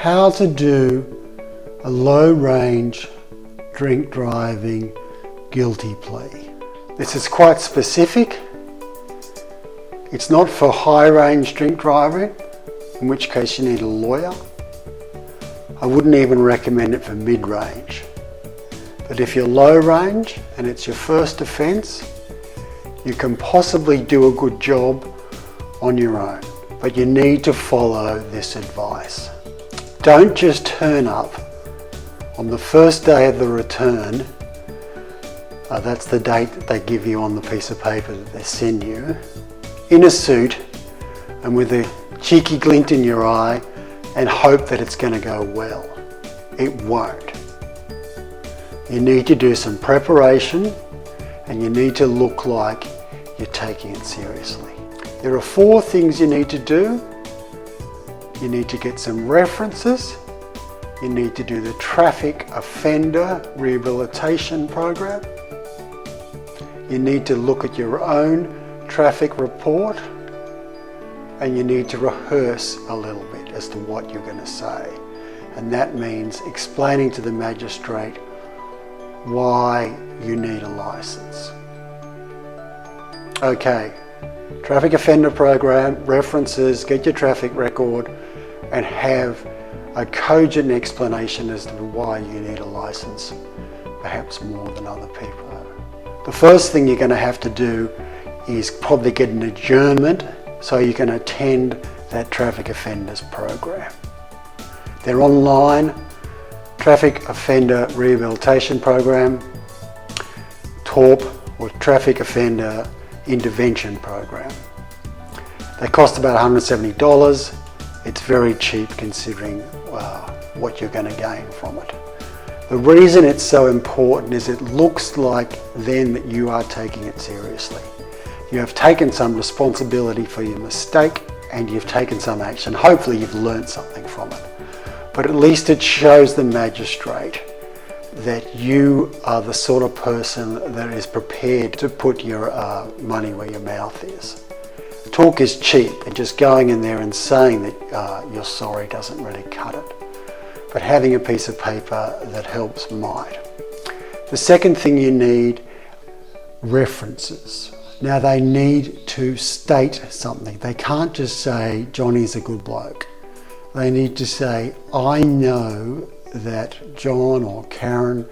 how to do a low-range drink driving guilty plea. This is quite specific. It's not for high-range drink driving, in which case you need a lawyer. I wouldn't even recommend it for mid-range. But if you're low-range and it's your first offence, you can possibly do a good job on your own. But you need to follow this advice. Don't just turn up on the first day of the return. That's the date that they give you on the piece of paper that they send you, in a suit and with a cheeky glint in your eye, and hope that it's going to go well. It won't. You need to do some preparation and you need to look like you're taking it seriously. There are 4 things you need to do. You need to get some references. You need to do the traffic offender rehabilitation program. You need to look at your own traffic report, and you need to rehearse a little bit as to what you're going to say. And that means explaining to the magistrate why you need a license. Okay, traffic offender program, references, get your traffic record, and have a cogent explanation as to why you need a license, perhaps more than other people. The first thing you're going to have to do is probably get an adjournment so you can attend that traffic offenders program. They're online, traffic offender rehabilitation program, TORP, or traffic offender intervention program. They cost about $170. It's very cheap considering what you're going to gain from it. The reason it's so important is it looks like then that you are taking it seriously. You have taken some responsibility for your mistake and you've taken some action. Hopefully you've learned something from it. But at least it shows the magistrate that you are the sort of person that is prepared to put your money where your mouth is. Talk is cheap, and just going in there and saying that you're sorry doesn't really cut it. But having a piece of paper that helps might. The second thing you need, references. Now they need to state something. They can't just say, Johnny's a good bloke. They need to say, I know that John or Karen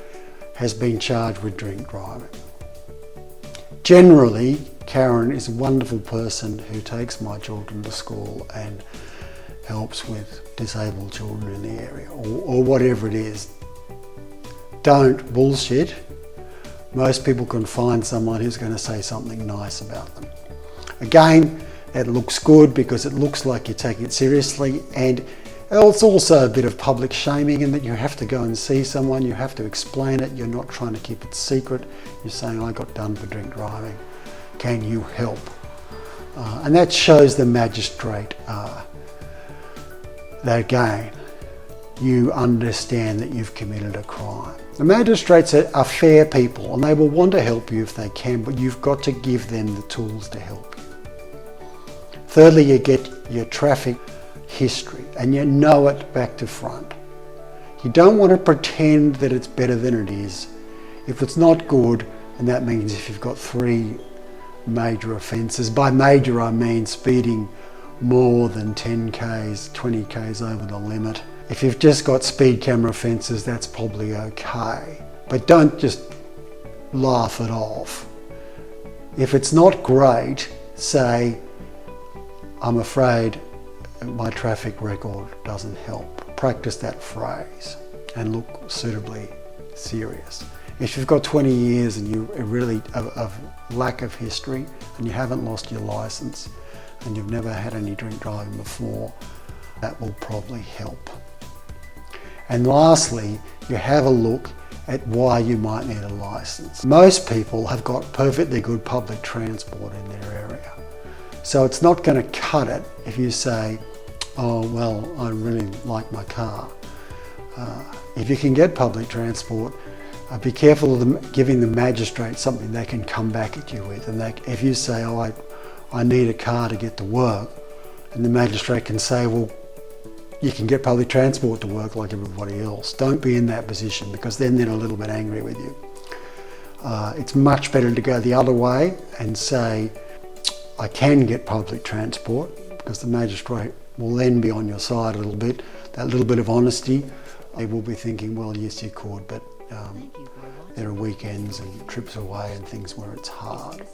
has been charged with drink driving. Generally, Karen is a wonderful person who takes my children to school and helps with disabled children in the area, or whatever it is. Don't bullshit. Most people can find someone who's going to say something nice about them. Again, that looks good because it looks like you're taking it seriously, and it's also a bit of public shaming in that you have to go and see someone, you have to explain it, you're not trying to keep it secret. You're saying, I got done for drink driving, can you help? And that shows the magistrate that again, you understand that you've committed a crime. The magistrates are fair people and they will want to help you if they can, but you've got to give them the tools to help you. Thirdly, you get your traffic history and you know it back to front. You don't want to pretend that it's better than it is. If it's not good, and that means if you've got 3 major offences, by major I mean speeding more than 10 k's, 20 k's over the limit. If you've just got speed camera offences, that's probably okay. But don't just laugh it off. If it's not great, say, I'm afraid my traffic record doesn't help. Practice that phrase and look suitably serious. If you've got 20 years and you really of lack of history and you haven't lost your licence and you've never had any drink driving before, that will probably help. And lastly, you have a look at why you might need a licence. Most people have got perfectly good public transport in their area. So it's not going to cut it if you say, oh, well, I really like my car. If you can get public transport, be careful of them giving the magistrate something they can come back at you with. And if you say, oh, I need a car to get to work, and the magistrate can say, well, you can get public transport to work like everybody else. Don't be in that position, because then they're a little bit angry with you. It's much better to go the other way and say, I can get public transport, because the magistrate will then be on your side a little bit. That little bit of honesty, they will be thinking, well, yes, you could, but there are weekends and trips away and things where it's hard.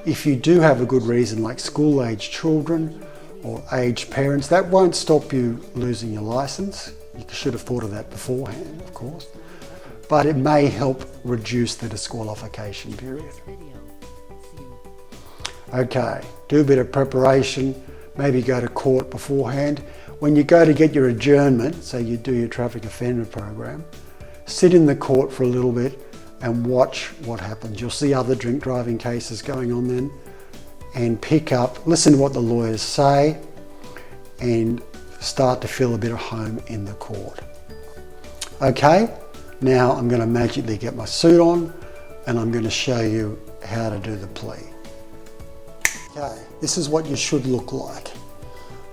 If you do have a good reason, like school-age children or aged parents, that won't stop you losing your licence. You should have thought of that beforehand, of course. But it may help reduce the disqualification period. Okay, do a bit of preparation, maybe go to court beforehand. When you go to get your adjournment, so you do your traffic offender program, sit in the court for a little bit and watch what happens. You'll see other drink driving cases going on then, and pick up, listen to what the lawyers say, and start to feel a bit of home in the court. Okay, now I'm going to magically get my suit on and I'm going to show you how to do the plea. Okay, this is what you should look like.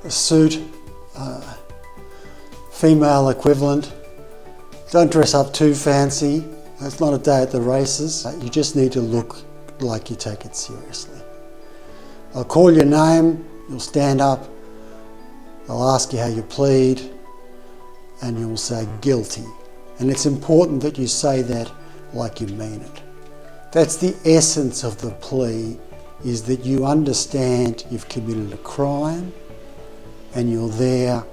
A suit, female equivalent. Don't dress up too fancy. It's not a day at the races. You just need to look like you take it seriously. I'll call your name, you'll stand up, I'll ask you how you plead, and you'll say guilty. And it's important that you say that like you mean it. That's the essence of the plea, is that you understand you've committed a crime and you're there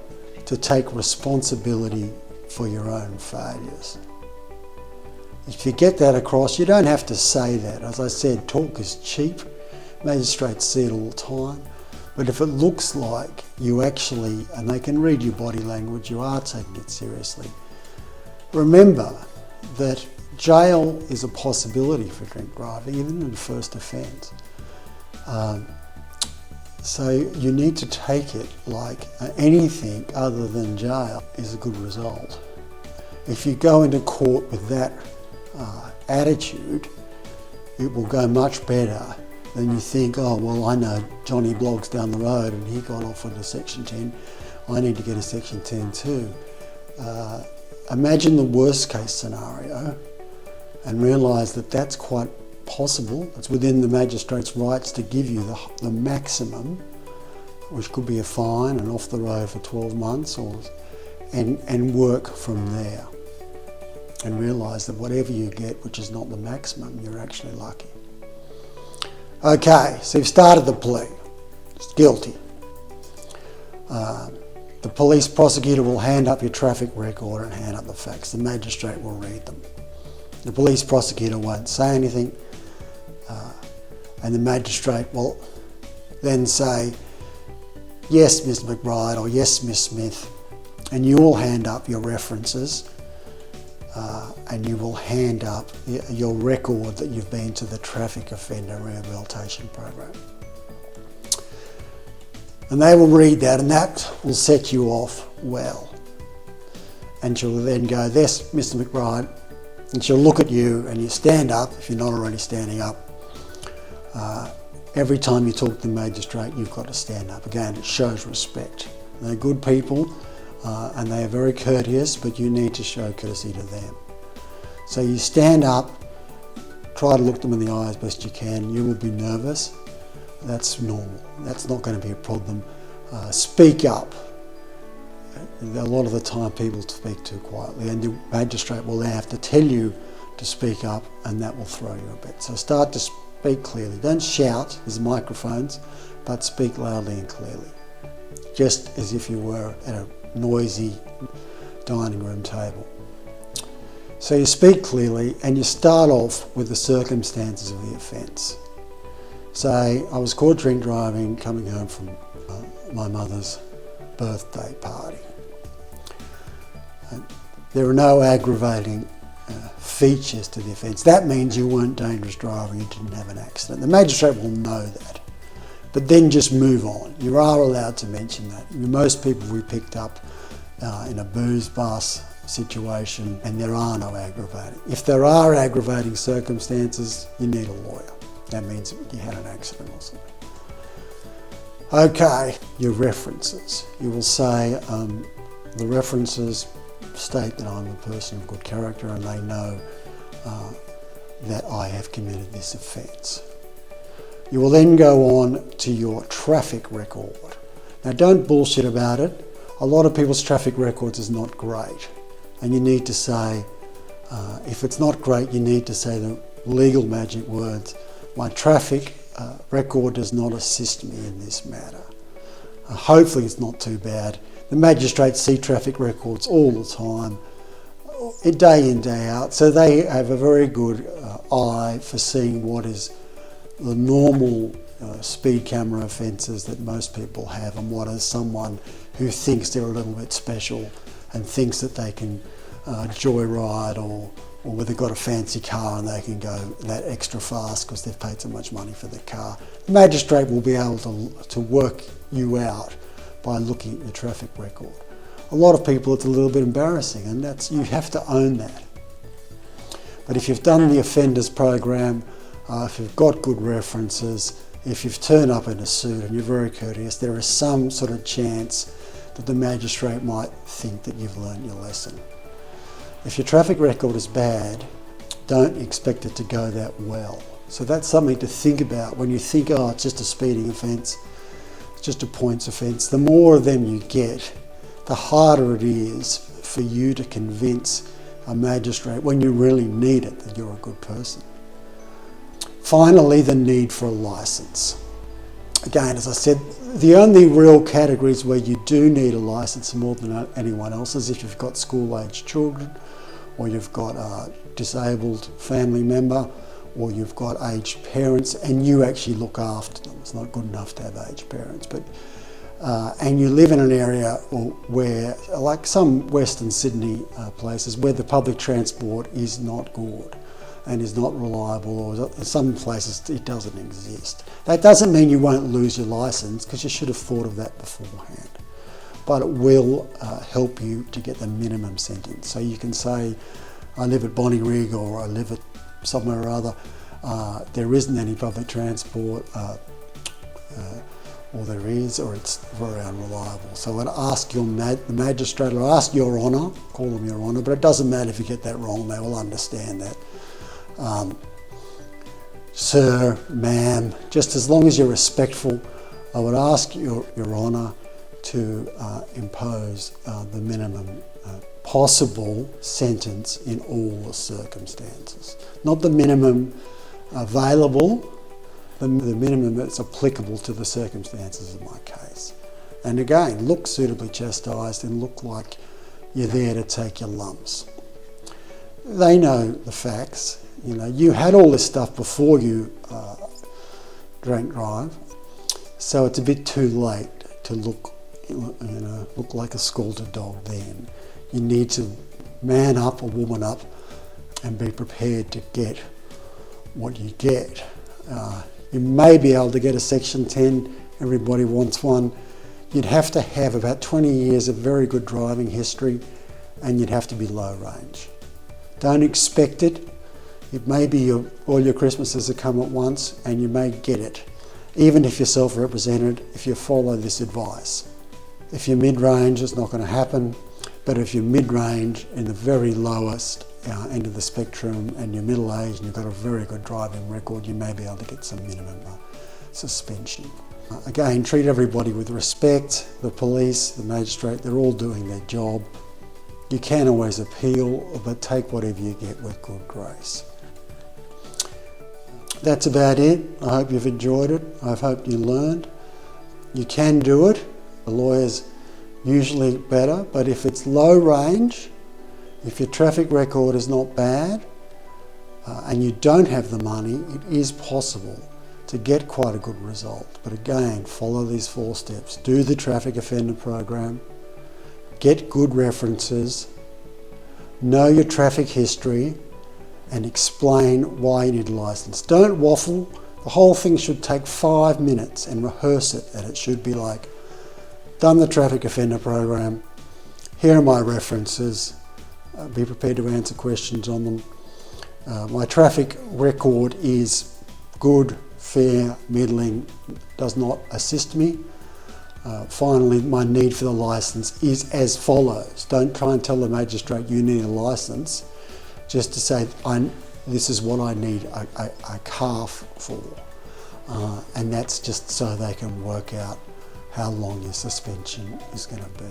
to take responsibility for your own failures. If you get that across, you don't have to say that. As I said, talk is cheap. Magistrates see it all the time. But if it looks like you actually, and they can read your body language, you are taking it seriously. Remember that jail is a possibility for drink driving, even in the first offence. So you need to take it like anything other than jail is a good result. If you go into court with that attitude, it will go much better than you think, oh, well, I know Johnny Bloggs down the road and he got off with a Section 10. I need to get a Section 10 too. Imagine the worst case scenario and realise that that's quite possible. It's within the magistrate's rights to give you the maximum, which could be a fine and off the road for 12 months, and work from there. And realise that whatever you get, which is not the maximum, you're actually lucky. Okay, so you've started the plea. It's guilty. The police prosecutor will hand up your traffic record and hand up the facts. The magistrate will read them. The police prosecutor won't say anything, and the magistrate will then say, yes, Mr. McBride, or yes, Miss Smith, and you will hand up your references, and you will hand up your record that you've been to the traffic offender rehabilitation program. And they will read that, and that will set you off well. And she'll then go, yes, Mr. McBride, and she'll look at you and you stand up, if you're not already standing up. Every time you talk to the magistrate, you've got to stand up. Again, it shows respect. They're good people and they are very courteous, but you need to show courtesy to them. So you stand up, try to look them in the eye as best you can. You will be nervous. That's normal. That's not going to be a problem. Speak up. A lot of the time people speak too quietly, and the magistrate will then have to tell you to speak up, and that will throw you a bit. So start to speak clearly. Don't shout, there's microphones, but speak loudly and clearly. Just as if you were at a noisy dining room table. So you speak clearly and you start off with the circumstances of the offence. Say, I was caught drink driving coming home from my mother's birthday party. There are no aggravating features to the offence. That means you weren't dangerous driving, you didn't have an accident. The magistrate will know that. But then just move on. You are allowed to mention that. Most people we picked up in a booze bus situation, and there are no aggravating. If there are aggravating circumstances, you need a lawyer. That means you had an accident or something. Okay, your references. You will say, The references state that I'm a person of good character and they know that I have committed this offence. You will then go on to your traffic record. Now don't bullshit about it. A lot of people's traffic records is not great, and you need to say, if it's not great, you need to say the legal magic words, my traffic record does not assist me in this matter. Hopefully it's not too bad. The magistrates see traffic records all the time, day in, day out, so they have a very good eye for seeing what is the normal speed camera offences that most people have, and what is someone who thinks they're a little bit special and thinks that they can joyride, or where they've got a fancy car and they can go that extra fast because they've paid so much money for their car. The magistrate will be able to work you out by looking at your traffic record. A lot of people, it's a little bit embarrassing, and you have to own that. But if you've done the offenders program, if you've got good references, if you've turned up in a suit and you're very courteous, there is some sort of chance that the magistrate might think that you've learned your lesson. If your traffic record is bad, don't expect it to go that well. So that's something to think about when you think, oh, it's just a speeding offence, it's just a points offence. The more of them you get, the harder it is for you to convince a magistrate when you really need it that you're a good person. Finally, the need for a licence. Again, as I said, the only real categories where you do need a licence more than anyone else is if you've got school-aged children, or you've got a disabled family member, or you've got aged parents and you actually look after them. It's not good enough to have aged parents, but and you live in an area where, like some Western Sydney places, where the public transport is not good and is not reliable, or in some places it doesn't exist. That doesn't mean you won't lose your licence, because you should have thought of that beforehand. But it will help you to get the minimum sentence. So you can say, I live at Bonnyrigg, or I live at somewhere or other, there isn't any public transport, or there is, or it's very unreliable. So I'd ask the magistrate, or ask Your Honour, call them Your Honour, but it doesn't matter if you get that wrong, they will understand that. Sir, ma'am, just as long as you're respectful, I would ask Your Honour to impose the minimum possible sentence in all the circumstances. Not the minimum available, the minimum that's applicable to the circumstances of my case. And again, look suitably chastised and look like you're there to take your lumps. They know the facts. You know, you had all this stuff before you drank drive, so it's a bit too late to look like a scalded dog then. You need to man up or woman up and be prepared to get what you get. You may be able to get a Section 10, everybody wants one. You'd have to have about 20 years of very good driving history, and you'd have to be low range. Don't expect it. It may be all your Christmases have come at once, and you may get it, even if you're self-represented, if you follow this advice. If you're mid-range, it's not going to happen, but if you're mid-range in the very lowest end of the spectrum and you're middle-aged and you've got a very good driving record, you may be able to get some minimum suspension. Again, treat everybody with respect. The police, the magistrate, they're all doing their job. You can always appeal, but take whatever you get with good grace. That's about it. I hope you've enjoyed it. I hope you learned. You can do it. The lawyer's usually better, but if it's low range, if your traffic record is not bad, and you don't have the money, it is possible to get quite a good result. But again, follow these 4 steps. Do the traffic offender program, get good references, know your traffic history, and explain why you need a licence. Don't waffle. The whole thing should take 5 minutes, and rehearse it, and it should be like, done the traffic offender program, here are my references, be prepared to answer questions on them. My traffic record is good, fair, middling, does not assist me. Finally, my need for the licence is as follows. Don't try and tell the magistrate you need a licence, just to say, this is what I need a calf for. And that's just so they can work out how long your suspension is going to be.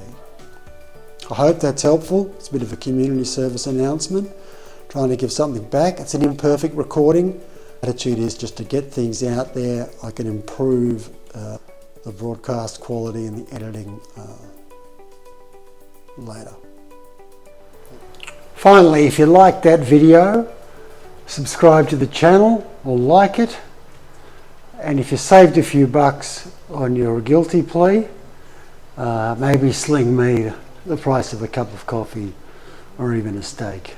I hope that's helpful. It's a bit of a community service announcement, trying to give something back. It's an imperfect recording. Attitude is just to get things out there. I can improve the broadcast quality and the editing later. Finally, if you liked that video, subscribe to the channel or like it. And if you saved a few bucks on your guilty plea, maybe sling me the price of a cup of coffee or even a steak.